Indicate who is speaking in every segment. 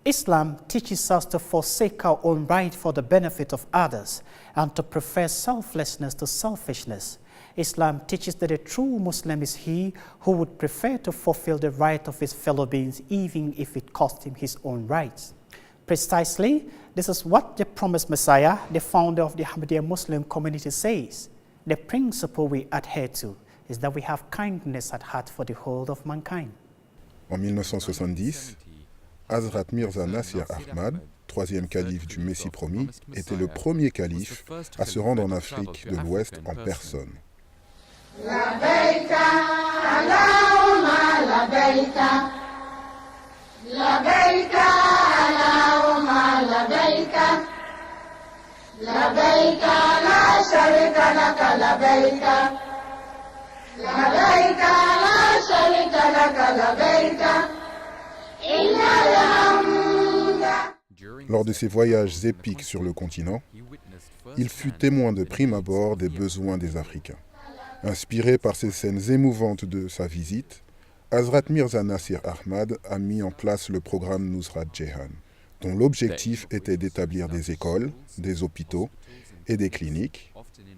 Speaker 1: Islam teaches us to forsake our own right for the benefit of others and to prefer selflessness to selfishness. Islam teaches that a true Muslim is he who would prefer to fulfill the right of his fellow beings even if it cost him his own rights. Precisely, this is what the promised Messiah, the founder of the Ahmadiyya Muslim community, says. The principle we adhere to is that we have kindness at heart for the whole of mankind.
Speaker 2: En 1970, Hazrat Mirza Nasir Ahmad, troisième calife du Messie promis, était le premier calife à se rendre en Afrique de l'Ouest en personne.
Speaker 3: Labbaika, Allahumma labbaika, labbaika, Allahumma labbaika, labbaika, la sharika laka, labbaika, labbaika, la sharika laka, labbaika, innal hamda.
Speaker 2: Lors de ses voyages épiques sur le continent, il fut témoin de prime abord des besoins des Africains. Inspiré par ces scènes émouvantes de sa visite, Hazrat Mirza Nasir Ahmad a mis en place le programme Nusrat Jehan, dont l'objectif était d'établir des écoles, des hôpitaux et des cliniques,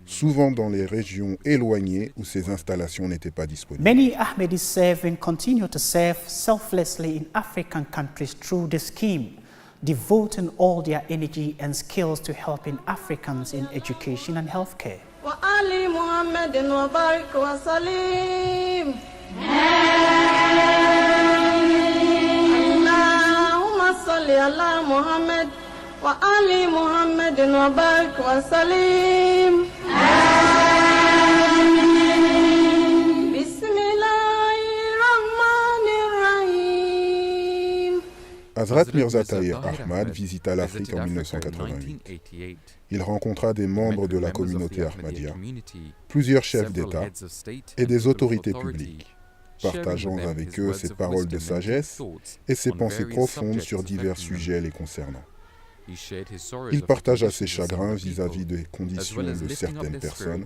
Speaker 2: souvent dans les régions éloignées où ces installations n'étaient pas disponibles.
Speaker 1: Many Ahmadis serve and continue to serve selflessly in African countries through the scheme, devoting all their energy and skills to helping Africans in education and healthcare.
Speaker 3: وآل محمد وبارك وسلم اللهم صل على محمد وآل محمد وبارك وسلم بسم الله الرحمن الرحيم.
Speaker 2: Hazrat Mirza Tahir Ahmad visita l'Afrique en 1988. Il rencontra des membres de la communauté Ahmadiyya, plusieurs chefs d'État et des autorités publiques, partageant avec eux ses paroles de sagesse et ses pensées profondes sur divers sujets les concernant. Il partagea ses chagrins vis-à-vis des conditions de certaines personnes,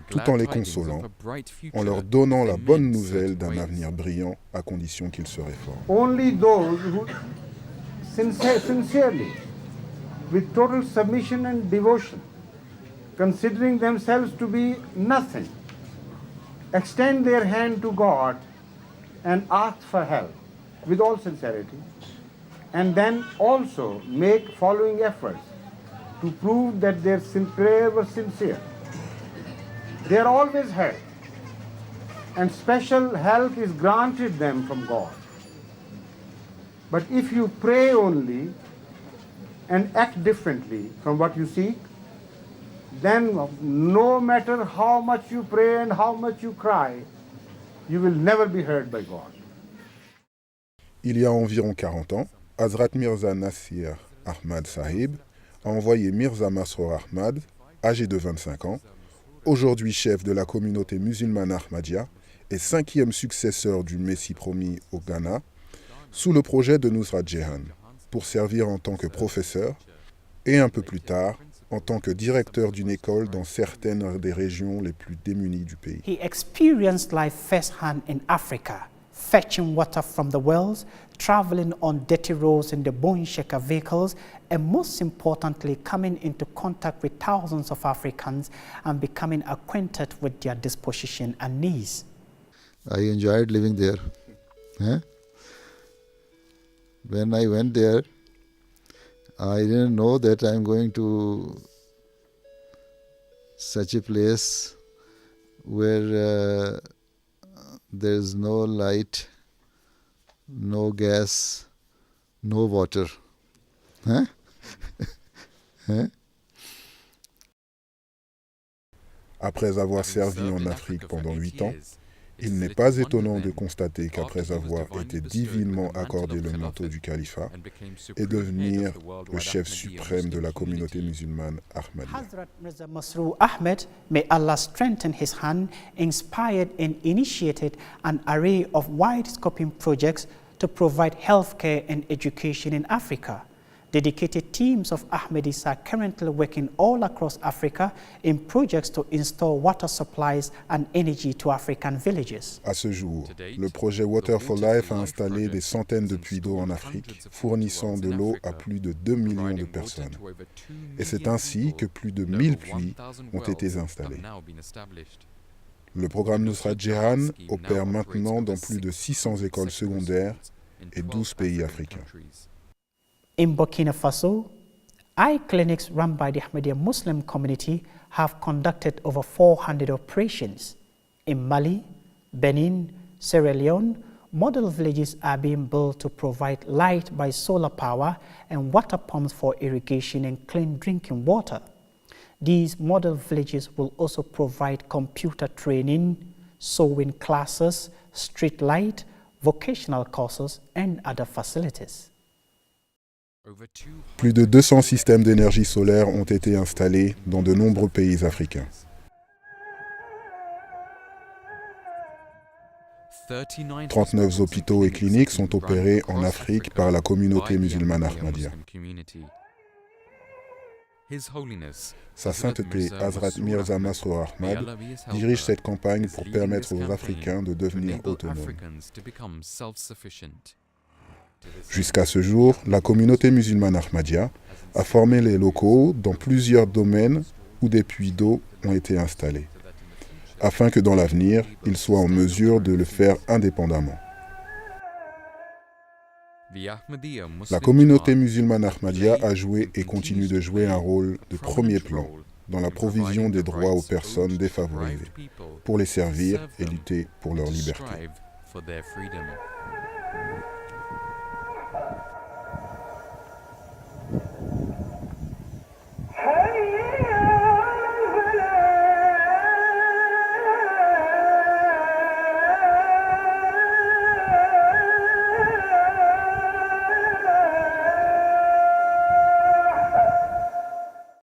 Speaker 2: tout en les consolant, en leur donnant la bonne nouvelle d'un avenir brillant à condition qu'ils se réforment.
Speaker 4: Only those who sincerely, with total submission and devotion, considering themselves to be nothing, extend their hand to God and ask for help with all sincerity, and then also make following efforts to prove that their prayer was sincere. They are always heard, and special help is granted them from God. But if you pray only and act differently from what you seek, then no matter how much you pray and how much you cry, you will never be heard by God.
Speaker 2: Il y a environ 40 ans, Hazrat Mirza Nasir Ahmad Sahib a envoyé Mirza Masroor Ahmad, âgé de 25 ans, aujourd'hui chef de la communauté musulmane Ahmadiyya et 5e successeur du Messie promis au Ghana, sous le projet de Nusrat Jehan, pour servir en tant que professeur et un peu plus tard en tant que directeur d'une école dans certaines des régions les plus démunies du pays.
Speaker 1: He experienced life firsthand in Africa, fetching water from the wells, traveling on dirty roads in the Boeing Shaker vehicles, and most importantly, coming into contact with thousands of Africans and becoming acquainted with their disposition and needs.
Speaker 5: I enjoyed living there. When I went there, I didn't know that I'm going to such a place where there's no light, no gas, no water.
Speaker 2: Après avoir servi en Afrique pendant 8 ans, il n'est pas étonnant de constater qu'après avoir été divinement accordé le manteau du califat et devenir le chef suprême de la communauté musulmane Ahmadiyya.
Speaker 1: Hazrat Mirza Masroor Ahmad, may Allah strengthen his hand, inspired and initiated an array of wide-scoping projects to provide healthcare and education in Africa. Dedicated teams of Ahmadis are currently working all across Africa in projects to install water supplies and energy to African villages.
Speaker 2: À ce jour, le projet Water for Life a installé des centaines de puits d'eau en Afrique, fournissant de l'eau à plus de 2 millions de personnes. Et c'est ainsi que plus de 1000 puits ont été installés. Le programme Nusrat Jehan opère maintenant dans plus de 600 écoles secondaires et 12 pays africains.
Speaker 1: In Burkina Faso, eye clinics run by the Ahmadiyya Muslim community have conducted over 400 operations. In Mali, Benin, Sierra Leone, model villages are being built to provide light by solar power and water pumps for irrigation and clean drinking water. These model villages will also provide computer training, sewing classes, street light, vocational courses, and other facilities.
Speaker 2: Plus de 200 systèmes d'énergie solaire ont été installés dans de nombreux pays africains. 39 hôpitaux et cliniques sont opérés en Afrique par la communauté musulmane Ahmadiyya. Sa sainteté Hazrat Mirza Masroor Ahmad dirige cette campagne pour permettre aux Africains de devenir autonomes. Jusqu'à ce jour, la communauté musulmane Ahmadiyya a formé les locaux dans plusieurs domaines où des puits d'eau ont été installés, afin que dans l'avenir, ils soient en mesure de le faire indépendamment. La communauté musulmane Ahmadiyya a joué et continue de jouer un rôle de premier plan dans la provision des droits aux personnes défavorisées, pour les servir et lutter pour leur liberté.